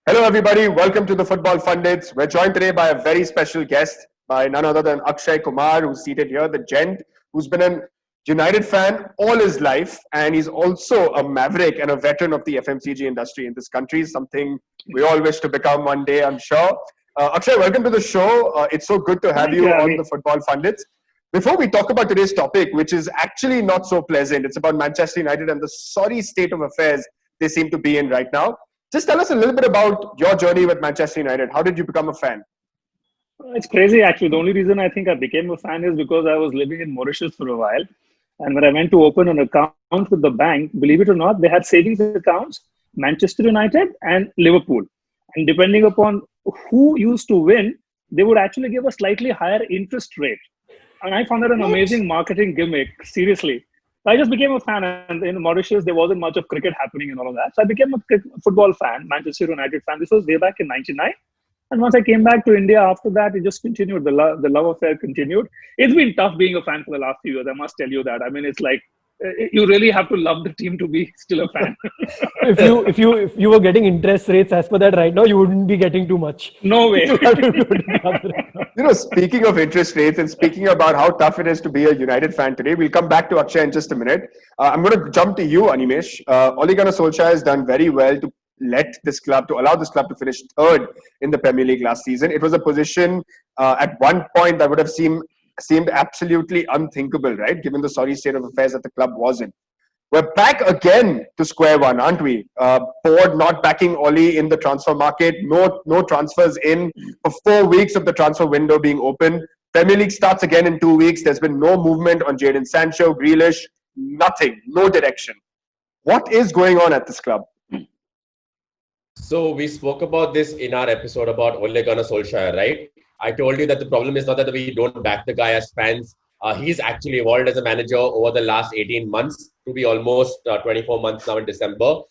Hello, everybody. Welcome to the Football Pundits. We're joined today by a very special guest, by none other than Akshay Kumar, who's seated here, the gent, who's been a United fan all his life, and he's also a maverick and a veteran of the FMCG industry in this country, something we all wish to become one day, I'm sure. Akshay, welcome to the show. It's so good to have Thank you you, on the Abhi. Football Pundits. Before we talk about today's topic, which is actually not so pleasant, it's about Manchester United and the sorry state of affairs they seem to be in right now. Just tell us a little bit about your journey with Manchester United. How did you become a fan? It's crazy, actually. The only reason I think I became a fan is because I was living in Mauritius for a while. And when I went to open an account with the bank, believe it or not, they had savings accounts, Manchester United and Liverpool. And depending upon who used to win, they would actually give a slightly higher interest rate. And I found that an What? amazing marketing gimmick, seriously. I just became a fan. And in Mauritius, there wasn't much of cricket happening and all of that. So I became a football fan, Manchester United fan. This was way back in 99. And once I came back to India after that, it just continued. The love affair continued. It's been tough being a fan for the last few years. I must tell you that. I mean, it's like you really have to love the team to be still a fan. If you were getting interest rates as per that right now, you wouldn't be getting too much. No way. You have to do it the other way around. Speaking of interest rates and speaking about how tough it is to be a United fan today, we'll come back to Akshay in just a minute. I'm going to jump to you, Animesh. Ole Gunnar Solskjaer has done very well to allow this club to finish third in the Premier League last season. It was a position at one point that would have seemed absolutely unthinkable, right? Given the sorry state of affairs that the club was in. We're back again to square one, aren't we? Board not backing Oli in the transfer market. No transfers in for 4 weeks of the transfer window being open. Premier League starts again in 2 weeks. There's been no movement on Jadon Sancho, Grealish, nothing, no direction. What is going on at this club? So we spoke about this in our episode about Ole Gunnar Solskjaer, right? I told you that the problem is not that we don't back the guy as fans. He's actually evolved as a manager over the last 18 months to be almost 24 months now in December.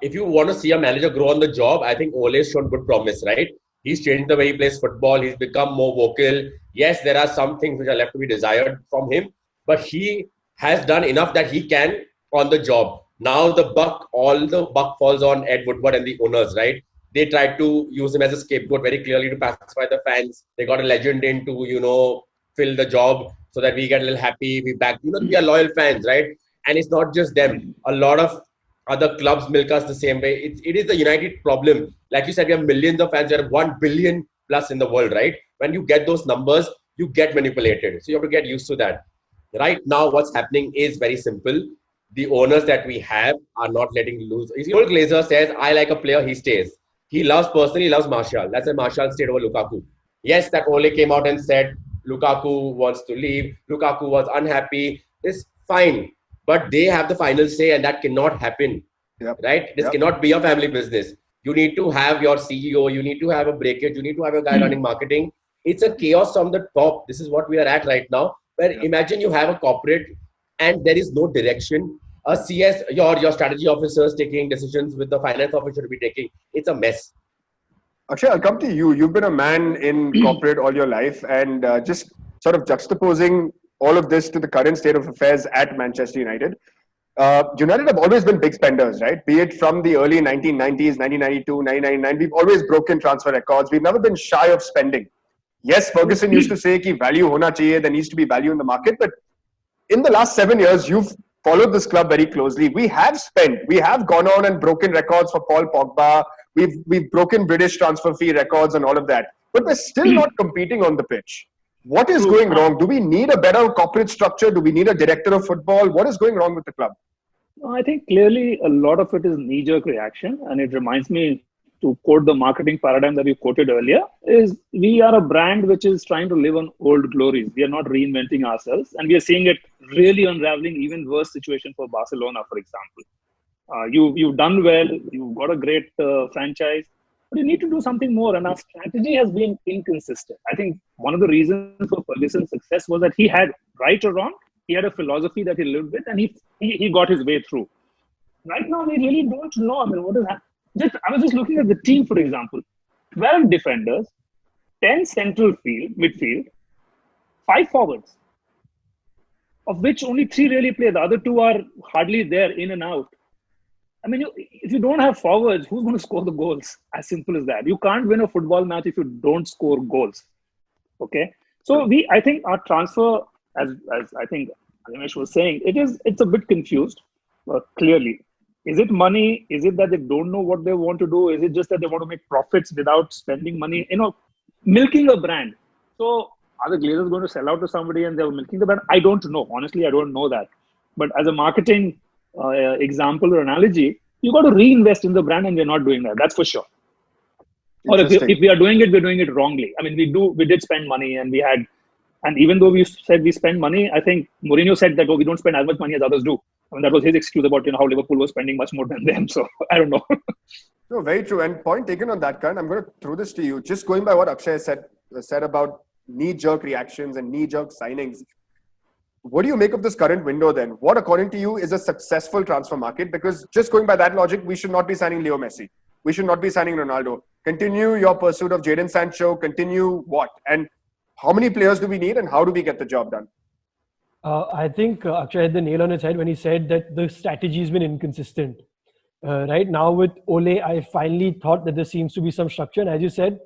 If you want to see a manager grow on the job, I think Ole's shown good promise, right? He's changed the way he plays football. He's become more vocal. Yes, there are some things which are left to be desired from him, but he has done enough that he can on the job. Now all the buck falls on Ed Woodward and the owners, right? They tried to use him as a scapegoat very clearly to pacify the fans. They got a legend in to, fill the job so that we get a little happy. We back, we are loyal fans, right? And it's not just them. A lot of other clubs milk us the same way. It is the United problem. Like you said, we have millions of fans. There are 1 billion plus in the world, right? When you get those numbers, you get manipulated. So you have to get used to that. Right now, what's happening is very simple. The owners that we have are not letting loose. The old Glazer says, I like a player, he stays. He loves Martial. That's why Martial stayed over Lukaku. Yes, that Ole came out and said Lukaku wants to leave. Lukaku was unhappy. It's fine. But they have the final say and that cannot happen. Yep. Right? This cannot be a family business. You need to have your CEO. You need to have a breakage. You need to have a guy running marketing. It's a chaos from the top. This is what we are at right now. Where imagine you have a corporate and there is no direction. A CS, your strategy officers taking decisions with the finance officer to be taking. It's a mess. Akshay, I'll come to you. You've been a man in corporate all your life, and just sort of juxtaposing all of this to the current state of affairs at Manchester United. United have always been big spenders, right? Be it from the early 1990s, 1992, 1999. We've always broken transfer records. We've never been shy of spending. Yes, Ferguson used to say that value hona chahiye, there needs to be value in the market. But in the last 7 years, you've followed this club very closely. We have spent. We have gone on and broken records for Paul Pogba. We've broken British transfer fee records and all of that. But we're still not competing on the pitch. What is going wrong? Do we need a better corporate structure? Do we need a director of football? What is going wrong with the club? I think clearly a lot of it is knee-jerk reaction. And it reminds me to quote the marketing paradigm that we quoted earlier, is we are a brand which is trying to live on old glories. We are not reinventing ourselves. And we are seeing it really unraveling even worse situation for Barcelona, for example. You've done well. You've got a great franchise. But you need to do something more. And our strategy has been inconsistent. I think one of the reasons for Ferguson's success was that he had, right or wrong, he had a philosophy that he lived with and he got his way through. Right now, we really don't know. I mean, what is happening? I was just looking at the team, for example. 12 defenders, 10 central midfield, 5 forwards, of which only 3 really play. The other 2 are hardly there, in and out. I mean, if you don't have forwards, who's going to score the goals? As simple as that. You can't win a football match if you don't score goals. Okay, so I think our transfer, as I think Ramesh was saying, it's a bit confused. Clearly, is it money? Is it that they don't know what they want to do? Is it just that they want to make profits without spending money? Milking a brand. So are the Glazers going to sell out to somebody and they're milking the brand? I don't know. Honestly, I don't know that. But as a marketing example or analogy, you got to reinvest in the brand, and we're not doing that. That's for sure. Or if we are doing it, we're doing it wrongly. I mean, we did spend money, and even though we said we spend money, I think Mourinho said that, we don't spend as much money as others do. I mean, that was his excuse about how Liverpool was spending much more than them. So I don't know. No, very true. And point taken on that, Karan. I'm going to throw this to you. Just going by what Akshay said about knee-jerk reactions and knee-jerk signings. What do you make of this current window then? What, according to you, is a successful transfer market? Because just going by that logic, we should not be signing Leo Messi. We should not be signing Ronaldo. Continue your pursuit of Jadon Sancho. Continue what? And how many players do we need, and how do we get the job done? I think Akshay had the nail on his head when he said that the strategy has been inconsistent. Right now with Ole, I finally thought that there seems to be some structure. And as you said,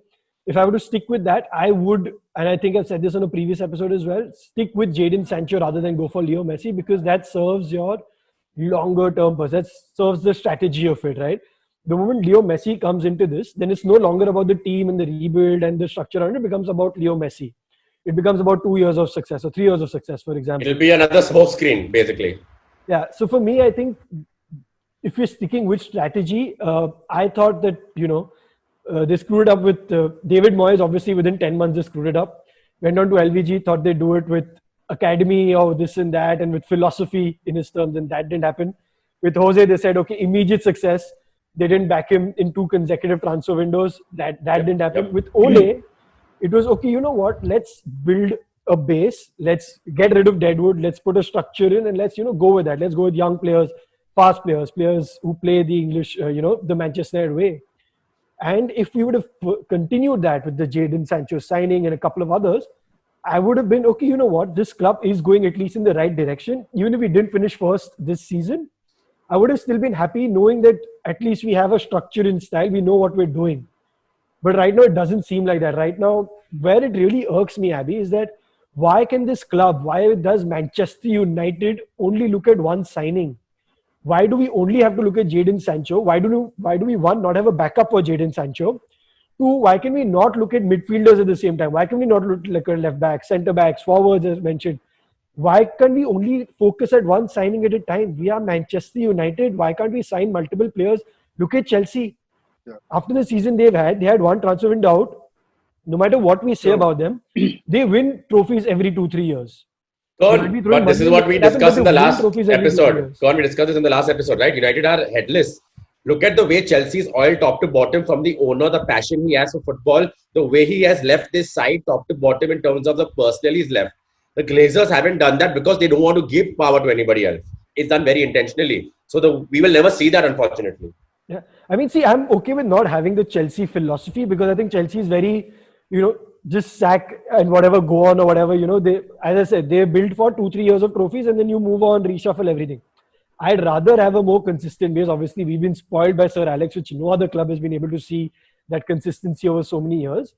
if I were to stick with that, I would, and I think I've said this on a previous episode as well, stick with Jadon Sancho rather than go for Leo Messi, because that serves your longer term purpose. That serves the strategy of it, right? The moment Leo Messi comes into this, then it's no longer about the team and the rebuild and the structure around it. It becomes about Leo Messi. It becomes about 2 years of success or 3 years of success, for example. It'll be another smoke screen, basically. Yeah. So for me, I think if you're sticking with strategy, I thought that, they screwed up with David Moyes. Obviously, within 10 months, they screwed it up. Went on to LVG, thought they'd do it with academy or this and that, and with philosophy in his terms, and that didn't happen. With Jose, they said, okay, immediate success. They didn't back him in 2 consecutive transfer windows. That didn't happen. Yep. With Ole, it was, okay, you know what? Let's build a base. Let's get rid of Deadwood. Let's put a structure in, and let's, go with that. Let's go with young players, fast players who play the English, the Manchester way. And if we would have continued that with the Jadon Sancho signing and a couple of others, I would have been, okay, you know what? This club is going at least in the right direction. Even if we didn't finish first this season, I would have still been happy knowing that at least we have a structure in style. We know what we're doing. But right now, it doesn't seem like that. Right now, where it really irks me, Abby, is that why does Manchester United only look at one signing? Why do we only have to look at Jadon Sancho? Why do we one, not have a backup for Jadon Sancho? 2, why can we not look at midfielders at the same time? Why can we not look at left backs, centre backs, forwards as mentioned? Why can't we only focus at one signing at a time? We are Manchester United. Why can't we sign multiple players? Look at Chelsea. Yeah. After the season they had one transfer window out. No matter what we say about them, they win trophies every 2-3 years. But this is what we discussed in the last episode. We discussed this in the last episode, right? United are headless. Look at the way Chelsea's oiled top to bottom, from the owner, the passion he has for football, the way he has left this side top to bottom in terms of the personnel he's left. The Glazers haven't done that because they don't want to give power to anybody else. It's done very intentionally. So we will never see that, unfortunately. Yeah. I mean, see, I'm okay with not having the Chelsea philosophy, because I think Chelsea is very, just sack and whatever, go on or whatever, they, as I said, they're built for 2-3 years of trophies, and then you move on, reshuffle everything. I'd rather have a more consistent base. Obviously, we've been spoiled by Sir Alex, which no other club has been able to see that consistency over so many years.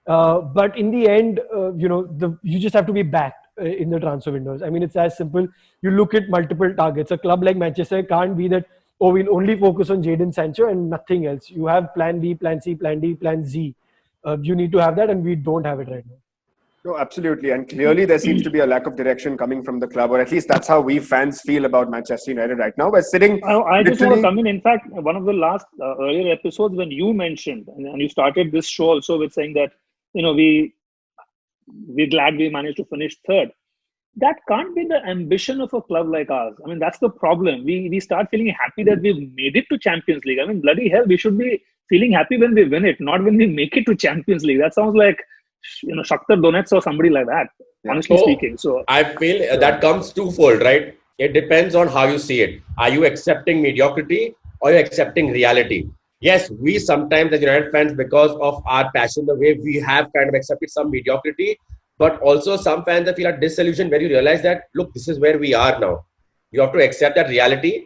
But in the end, you just have to be backed in the transfer windows. I mean, it's as simple. You look at multiple targets. A club like Manchester can't be that, we'll only focus on Jadon Sancho and nothing else. You have plan B, plan C, plan D, plan Z. You need to have that, and we don't have it right now. No, absolutely. And clearly there seems to be a lack of direction coming from the club, or at least that's how we fans feel about Manchester United right now. We're sitting... I just want to come in. In fact, one of the last earlier episodes when you mentioned, and you started this show also with saying that, we're glad we managed to finish third. That can't be the ambition of a club like ours. I mean, that's the problem. We start feeling happy that we've made it to Champions League. I mean, bloody hell, we should be feeling happy when we win it, not when we make it to Champions League. That sounds like, Shakhtar Donetsk or somebody like that, honestly speaking. So I feel that comes twofold, right? It depends on how you see it. Are you accepting mediocrity, or are you accepting reality? Yes, we sometimes as United fans, because of our passion, the way we have kind of accepted some mediocrity, but also some fans that feel are disillusioned where you realize that, look, this is where we are now. You have to accept that reality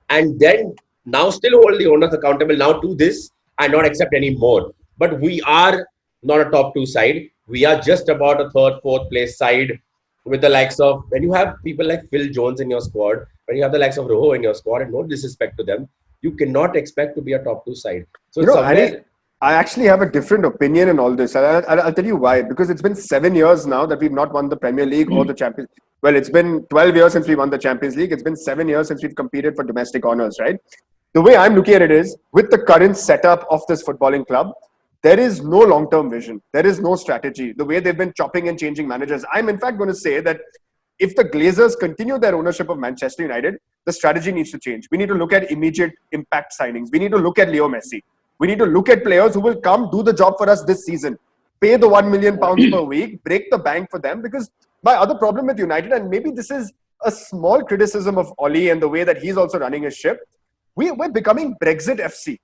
and then now still hold the owners accountable now to this and not accept any more. But we are not a top two side. We are just about a third, fourth place side with the likes of, when you have people like Phil Jones in your squad, when you have the likes of Rojo in your squad, and no disrespect to them, you cannot expect to be a top two side. So You it's know, somewhere. Annie, I actually have a different opinion in all this. And I'll tell you why. Because it's been 7 years now that we've not won the Premier League or the Champions. Well, it's been 12 years since we won the Champions League. It's been 7 years since we've competed for domestic honours, right? The way I'm looking at it is, with the current setup of this footballing club, there is no long-term vision. There is no strategy. The way they've been chopping and changing managers. I'm in fact going to say that if the Glazers continue their ownership of Manchester United, the strategy needs to change. We need to look at immediate impact signings. We need to look at Leo Messi. We need to look at players who will come do the job for us this season. Pay the £1 million per week, break the bank for them. Because my other problem with United, and maybe this is a small criticism of Ole and the way that he's also running his ship, we're becoming Brexit FC.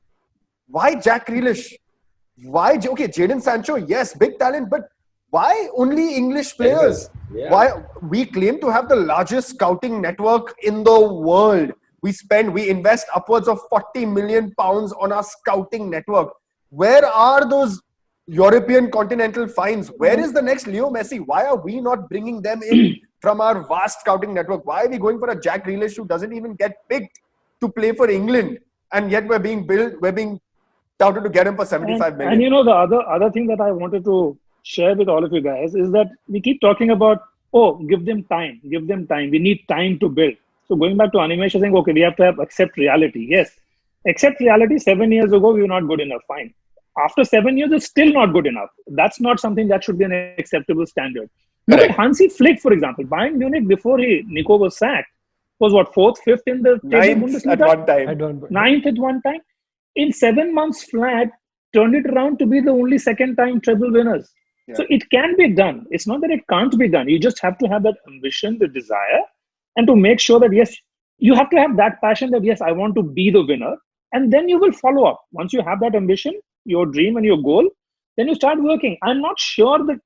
Why Jack Grealish? Why? Okay, Jadon Sancho, yes, big talent, but why only English players? Yeah. Why? We claim to have the largest scouting network in the world. We invest upwards of £40 million on our scouting network. Where are those European continental finds? Where is the next Leo Messi? Why are we not bringing them in from our vast scouting network? Why are we going for a Jack Grealish who doesn't even get picked to play for England? And yet we're being touted to get him for 75 million. And you know, the other thing that I wanted to share with all of you guys is that we keep talking about, give them time. We need time to build. So going back to Animesh saying, okay, we have to accept reality. Yes, accept reality. 7 years ago, we were not good enough. Fine. After 7 years, it's still not good enough. That's not something that should be an acceptable standard. Look at Hansi Flick, for example. Bayern Munich, before Nico was sacked, was what, 4th, 5th in the table Ninth Bundesliga? at one time. Ninth at one time. In 7 months flat, turned it around to be the only second-time treble winners. Yeah. So it can be done. It's not that it can't be done. You just have to have that ambition, the desire, and to make sure that, yes, you have to have that passion that, yes, I want to be the winner. And then you will follow up. Once you have that ambition, your dream and your goal, then you start working. I'm not sure that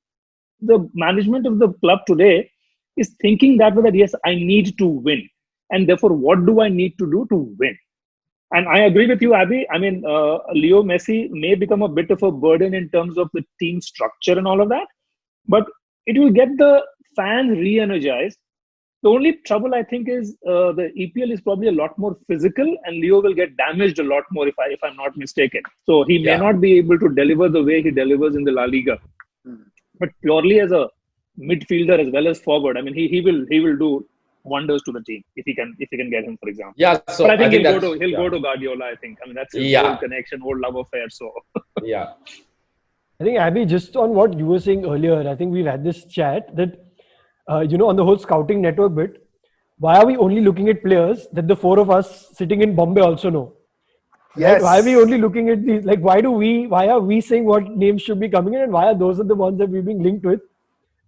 the management of the club today is thinking that way, that, yes, I need to win. And therefore, what do I need to do to win? And I agree with you, Abby. I mean, Leo Messi may become a bit of a burden in terms of the team structure and all of that, but it will get the fans re-energized. The only trouble, I think, is the EPL is probably a lot more physical, and Leo will get damaged a lot more if I'm not mistaken. So he may not be able to deliver the way he delivers in the La Liga. But purely as a midfielder as well as forward, I mean, he will do wonders to the team if he can get him, for example. Yeah, so but I think he'll go to Guardiola. I think. I mean, that's his old connection, old love affair. So yeah, I think, Abby, just on what you were saying earlier, I think we've had this chat that on the whole scouting network bit, why are we only looking at players that the four of us sitting in Bombay also know? Yes. Right? Why are we only looking at these? Like, why are we saying what names should be coming in, and why are those the ones that we've been linked with?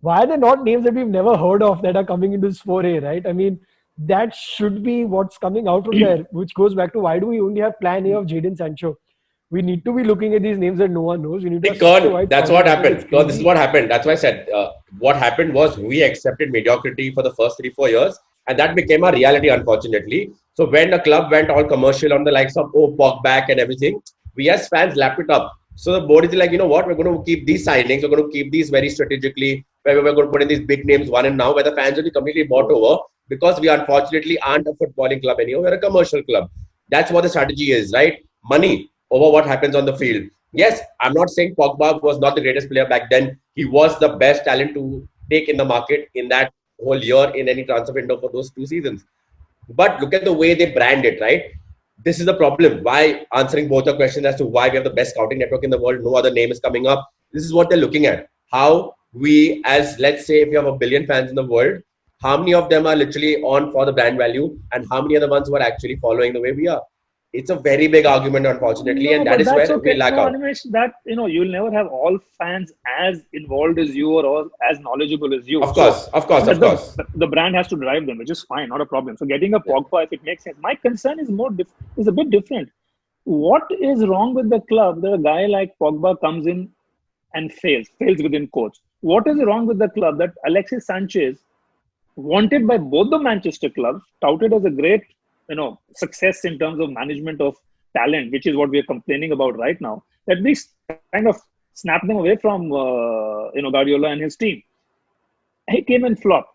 Why are they not names that we've never heard of that are coming into this foray, right? I mean, that should be what's coming out from there, which goes back to why do we only have plan A of Jadon Sancho? We need to be looking at these names that no one knows. We need to that's what happened. This is what happened. That's why I said what happened was we accepted mediocrity for the first 3-4 years, and that became our reality, unfortunately. So when the club went all commercial on the likes of Pogba and everything, we as fans lapped it up. So the board is like, you know what, we're going to keep these signings, we're going to keep these very strategically, where we're going to put in these big names one and now, where the fans will be completely bought over, because we unfortunately aren't a footballing club anymore, we're a commercial club. That's what the strategy is, right? Money over what happens on the field. Yes, I'm not saying Pogba was not the greatest player back then. He was the best talent to take in the market in that whole year in any transfer window for those 2 seasons. But look at the way they brand it, right? This is the problem. Why, answering both your questions as to why we have the best scouting network in the world, no other name is coming up. This is what they're looking at. How we, as let's say, if you have 1 billion fans in the world, how many of them are literally on for the brand value, and how many are the ones who are actually following the way we are? It's a very big argument, unfortunately, and that is where we lack out. Animesh, that you'll never have all fans as involved as you or as knowledgeable as you. Of course. The brand has to drive them, which is fine, not a problem. So getting a Pogba, if it makes sense. My concern is is a bit different. What is wrong with the club that a guy like Pogba comes in and fails within quotes? What is wrong with the club that Alexis Sanchez, wanted by both the Manchester clubs, touted as a great success in terms of management of talent, which is what we are complaining about right now, that we kind of snap them away from Guardiola and his team. He came and flopped.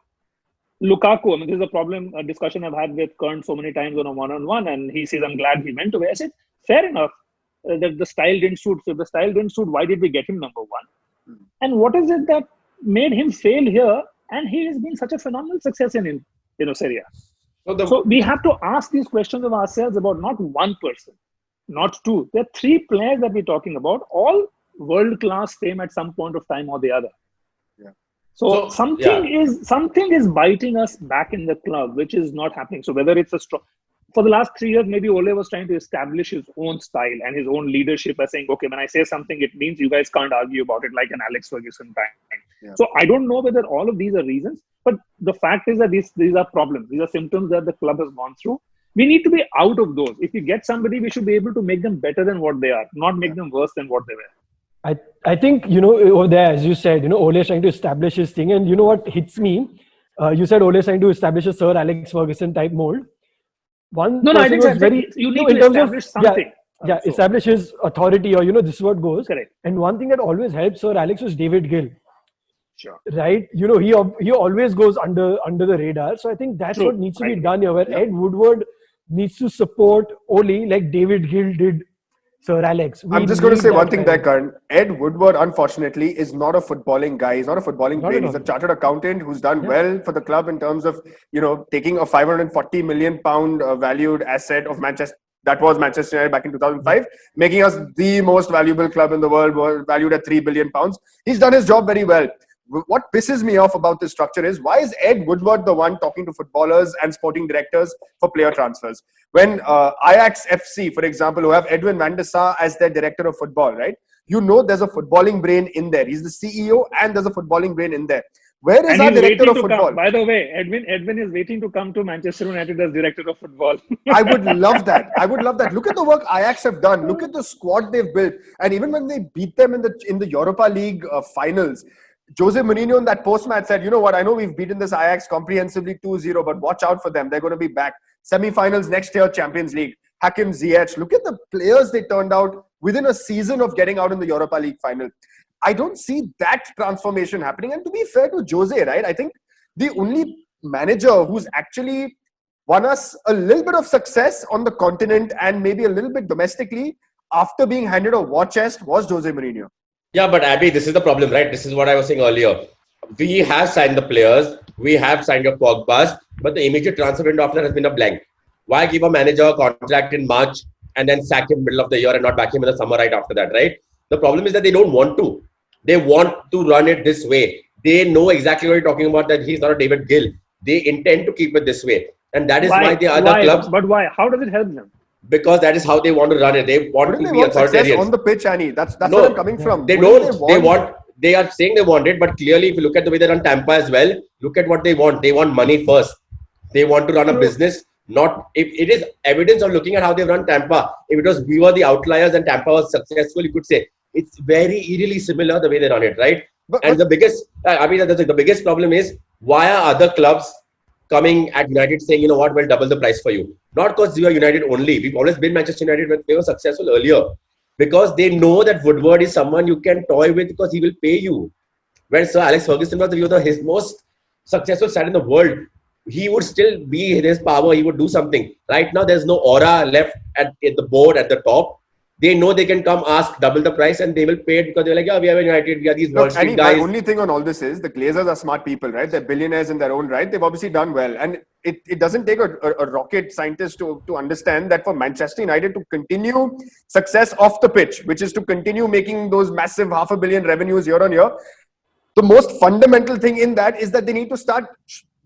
Lukaku, I mean, this is a discussion I've had with Kern so many times on a one-on-one, and he says, I'm glad he went away. I said, fair enough, that the style didn't suit. So if the style didn't suit, why did we get him number one? And what is it that made him fail here? And he has been such a phenomenal success in Serie A. So we have to ask these questions of ourselves about not one person, not two. There are three players that we're talking about, all world-class fame at some point of time or the other. Yeah. So something is biting us back in the club, which is not happening. So whether it's for the last 3 years, maybe Ole was trying to establish his own style and his own leadership by saying, okay, when I say something, it means you guys can't argue about it, like an Alex Ferguson time. Yeah. So I don't know whether all of these are reasons, but the fact is that these are problems. These are symptoms that the club has gone through. We need to be out of those. If we get somebody, we should be able to make them better than what they are, not make them worse than what they were. I think, over there, as you said, Ole is trying to establish his thing. And you know what hits me? You said Ole is trying to establish a Sir Alex Ferguson type mold. I think you need to establish something. Establish his authority, or, this is what goes. Correct. And one thing that always helps Sir Alex was David Gill. Sure. Right? He always goes under the radar. So I think that's what needs to be done here, where Ed Woodward needs to support Ole like David Gill did Sir Alex. I'm just going to say one thing there, Karan. Ed Woodward, unfortunately, is not a footballing guy. He's not a footballing brain. He's a chartered accountant who's done well for the club in terms of, taking a £540 million valued asset of Manchester. That was Manchester United back in 2005, making us the most valuable club in the world, valued at £3 billion. He's done his job very well. What pisses me off about this structure is, why is Ed Woodward the one talking to footballers and sporting directors for player transfers? When Ajax FC, for example, who have Edwin van der Sar as their director of football, right? There's a footballing brain in there. He's the CEO and there's a footballing brain in there. Where is our director of football? By the way, Edwin is waiting to come to Manchester United as director of football. I would love that. Look at the work Ajax have done. Look at the squad they've built. And even when they beat them in the Europa League finals, Jose Mourinho in that post-match said, you know what, I know we've beaten this Ajax comprehensively 2-0, but watch out for them. They're going to be back. Semi-finals next year, Champions League. Hakim Ziyech. Look at the players they turned out within a season of getting out in the Europa League final. I don't see that transformation happening. And to be fair to Jose, right, I think the only manager who's actually won us a little bit of success on the continent and maybe a little bit domestically after being handed a war chest was Jose Mourinho. Yeah, but Abby, this is the problem, right? This is what I was saying earlier. We have signed the players, we have signed your Pogba's, but the immediate transfer window after has been a blank. Why give a manager a contract in March and then sack him middle of the year and not back him in the summer right after that, right? The problem is that they don't want to. They want to run it this way. They know exactly what you're talking about, that he's not a David Gill. They intend to keep it this way. And that is why the other clubs... But why? How does it help them? Because that is how they want to run it. They want to be authoritarians. On the pitch, Annie. That's where I'm coming from. They are saying they want it, but clearly if you look at the way they run Tampa as well, look at what they want. They want money first. They want to run a business. If it is evidence of looking at how they run Tampa. If it was, we were the outliers and Tampa was successful, you could say it's very eerily similar the way they run it, right? The biggest problem is, why are other clubs coming at United saying, you know what, we'll double the price for you? Not because you are United only. We've always been Manchester United when they were successful earlier. Because they know that Woodward is someone you can toy with because he will pay you. When Sir Alex Ferguson was his most successful side in the world, he would still be in his power. He would do something. Right now, there's no aura left at the board at the top. They know they can come ask double the price and they will pay it because they're like, yeah, we are United, we are these Wall Street guys. My only thing on all this is the Glazers are smart people, right? They're billionaires in their own right. They've obviously done well. And it doesn't take a rocket scientist to understand that for Manchester United to continue success off the pitch, which is to continue making those massive $500 million revenues year on year, the most fundamental thing in that is that they need to start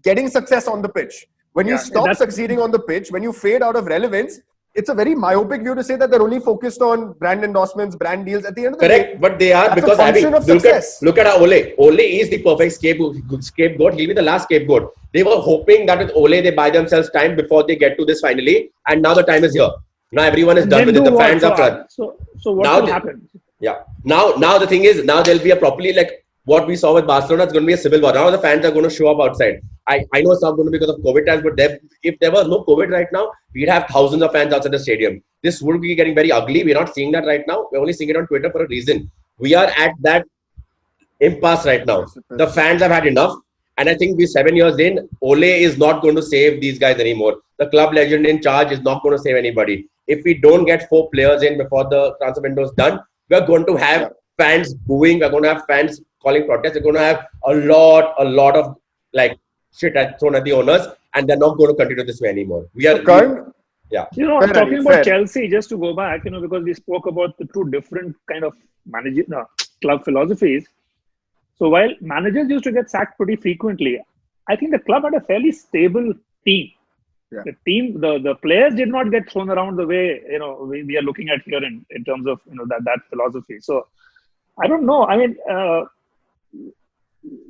getting success on the pitch. When you stop succeeding on the pitch, when you fade out of relevance, it's a very myopic view to say that they're only focused on brand endorsements, brand deals at the end of the day. Correct, but they are, because look at Ole. Ole is the perfect scapegoat. He'll be the last scapegoat. They were hoping that with Ole, they buy themselves time before they get to this finally. And now the time is here. Now everyone is done with it. The fans are done. So what will happen? Yeah. Now the thing is, now there'll be a properly what we saw with Barcelona is going to be a civil war. Now the fans are going to show up outside. I know it's not going to be because of COVID times, but if there was no COVID right now, we'd have thousands of fans outside the stadium. This would be getting very ugly. We're not seeing that right now. We're only seeing it on Twitter for a reason. We are at that impasse right now. The fans have had enough. And I think we're 7 years in. Ole is not going to save these guys anymore. The club legend in charge is not going to save anybody. If we don't get 4 players in before the transfer window is done, we're going to have fans booing. We're going to have fans calling protests. We're going to have a lot of like shit thrown at the owners, and they're not going to continue this way anymore. We are, yeah. Talking about Chelsea, just to go back, because we spoke about the 2 different kind of club philosophies. So while managers used to get sacked pretty frequently, I think the club had a fairly stable team. Yeah. The team, the players did not get thrown around the way we are looking at here in terms of that philosophy. So I don't know. I mean,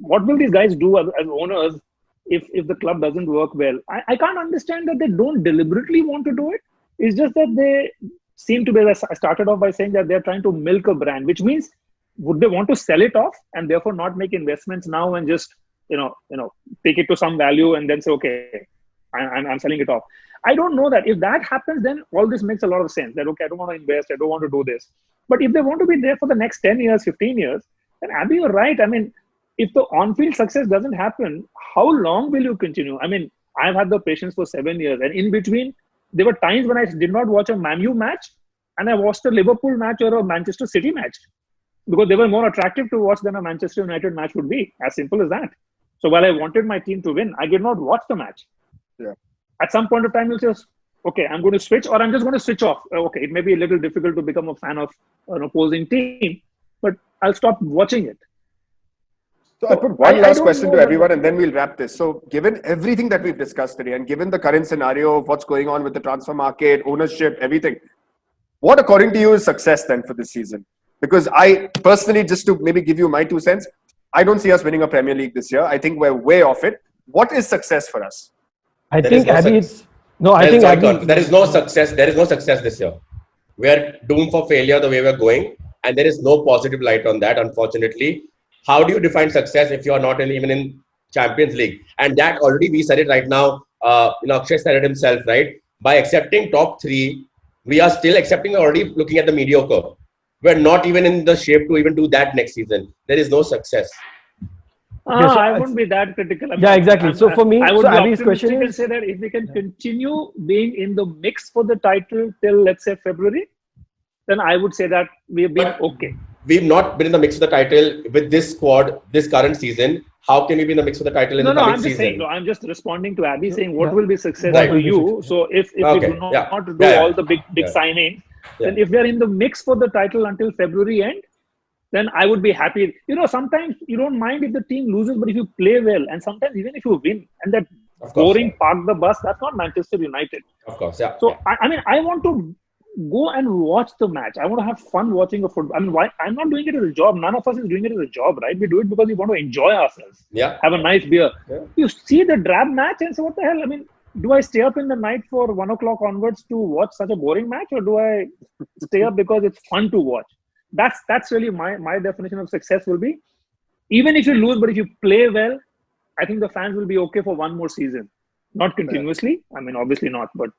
what will these guys do as owners if the club doesn't work well? I can't understand that they don't deliberately want to do it. It's just that they seem to be. I started off by saying that they're trying to milk a brand, which means would they want to sell it off and therefore not make investments now and just take it to some value and then say, okay, I'm selling it off. I don't know that. If that happens, then all this makes a lot of sense. That, okay, I don't want to invest. I don't want to do this. But if they want to be there for the next 10 years, 15 years, then Abby, you're right. I mean, if the on-field success doesn't happen, how long will you continue? I mean, I've had the patience for 7 years. And in between, there were times when I did not watch a Man U match and I watched a Liverpool match or a Manchester City match because they were more attractive to watch than a Manchester United match would be. As simple as that. So while I wanted my team to win, I did not watch the match. Yeah. At some point of time, you'll just, okay, I'm going to switch or I'm just going to switch off. Okay, it may be a little difficult to become a fan of an opposing team, but I'll stop watching it. So I put one last question to everyone and then we'll wrap this. So given everything that we've discussed today and given the current scenario of what's going on with the transfer market, ownership, everything, what according to you is success then for this season? Because I personally, just to maybe give you my 2 cents, I don't see us winning a Premier League this year. I think we're way off it. What is success for us? I think Abby, there is no success. There is no success this year. We are doomed for failure the way we're going, and there is no positive light on that, unfortunately. How do you define success if you are not even in Champions League? And that already we said it right now. Akshay said it himself, right? By accepting top 3, we are still accepting already looking at the mediocre. We're not even in the shape to even do that next season. There is no success. I wouldn't be that critical. I mean, exactly. So for me, I would so be Abby's question and is, say that if we can continue being in the mix for the title till, let's say, February, then I would say that we've been okay. We've not been in the mix for the title with this squad this current season. How can we be in the mix for the title in the coming season? I'm just responding to Abby saying what will be success for you. So if we do not do all the big signings, then if we are in the mix for the title until February end, then I would be happy. Sometimes you don't mind if the team loses, but if you play well, and sometimes even if you win, and that boring park the bus, that's not Manchester United. Of course, yeah. So I mean, I want to go and watch the match. I want to have fun watching a football. I mean, why? I'm not doing it as a job. None of us is doing it as a job, right? We do it because we want to enjoy ourselves. Yeah. Have a nice beer. Yeah. You see the drab match and say, what the hell? I mean, do I stay up in the night for 1 o'clock onwards to watch such a boring match, or do I stay up because it's fun to watch? That's really my definition of success will be. Even if you lose, but if you play well, I think the fans will be okay for one more season. Not continuously. I mean, obviously not, but...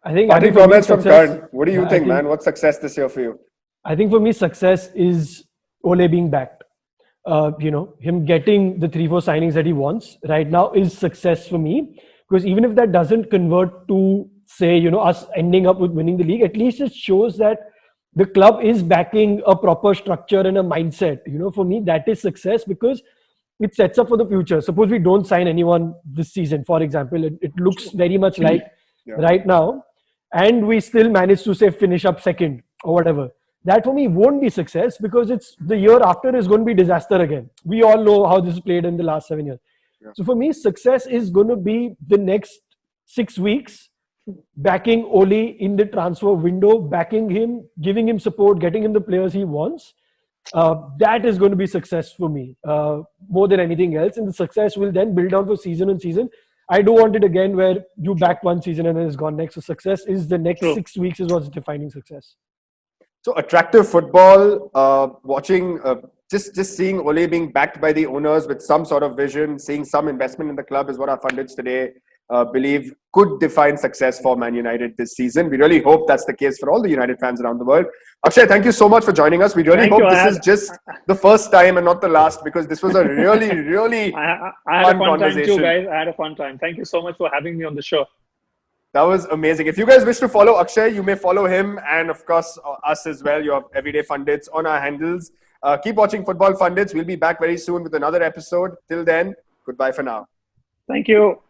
I think comments from Karan. What do you think, man? What's success this year for you? I think for me, success is Ole being backed. Him getting the 3-4 signings that he wants right now is success for me. Because even if that doesn't convert to, say, us ending up with winning the league, at least it shows that the club is backing a proper structure and a mindset. For me, that is success because it sets up for the future. Suppose we don't sign anyone this season, for example, it looks very much like right now, and we still manage to, say, finish up second or whatever. That for me won't be success because it's the year after is going to be disaster again. We all know how this is played in the last 7 years. Yeah. So for me, success is going to be the next 6 weeks, backing Ole in the transfer window, backing him, giving him support, getting him the players he wants. That is going to be success for me more than anything else. And the success will then build on for season on season. I don't want it again where you back one season and then it's gone next. So success is the next 6 weeks is what's defining success. So attractive football, watching just seeing Ole being backed by the owners with some sort of vision, seeing some investment in the club is what our pundits today believe could define success for Man United this season. We really hope that's the case for all the United fans around the world. Akshay, thank you so much for joining us. We really hope this is just the first time and not the last, because this was a really, really I had fun a fun time too, conversation. guys. I had a fun time. Thank you so much for having me on the show. That was amazing. If you guys wish to follow Akshay, you may follow him and, of course, us as well, your everyday pundits, on our handles. Keep watching Football Pundits. We'll be back very soon with another episode. Till then, goodbye for now. Thank you.